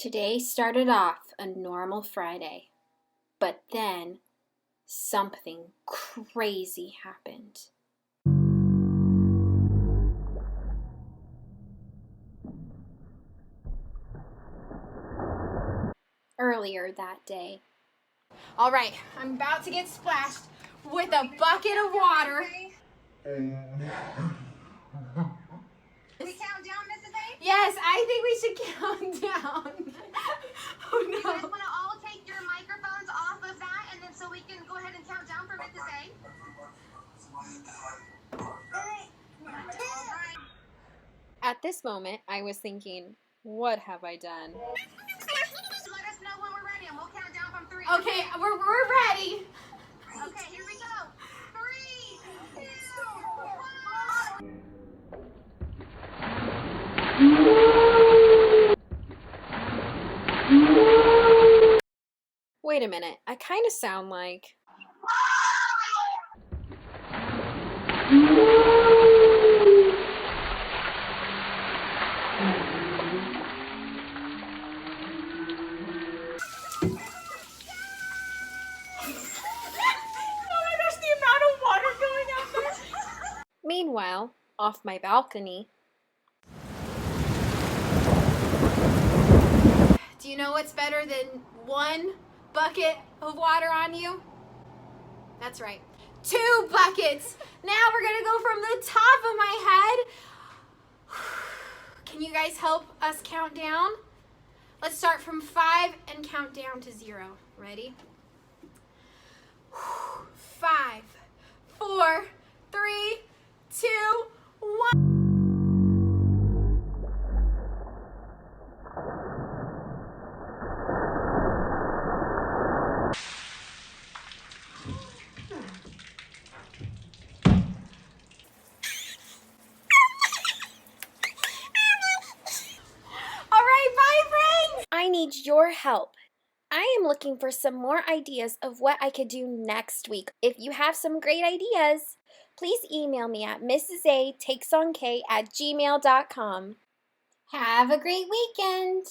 Today started off a normal Friday, but then something crazy happened. Earlier that day. All right, I'm about to get splashed with a bucket of water. We count down, Mrs. A? Yes, I think we should count down. Oh You guys no. want to all take your microphones off of that, and then so we can go ahead and count down for Mrs. A? At this moment, I was thinking, what have I done? Let us know when we're ready, and we'll count down from 3. Okay, we're ready. Okay, here we go. 3, 2, 1. Wait a minute, I kind of sound like... Meanwhile, off my balcony... Do you know what's better than 1 bucket of water on you? That's right, 2 buckets! Now we're gonna go from the top of my head. Can you guys help us count down? Let's start from 5 and count down to 0. Ready? 5, 4, 3, 2, 1. All right, bye, friends. I need your help. I am looking for some more ideas of what I could do next week. If you have some great ideas, please email me at mrsatakesonk@gmail.com. Have a great weekend!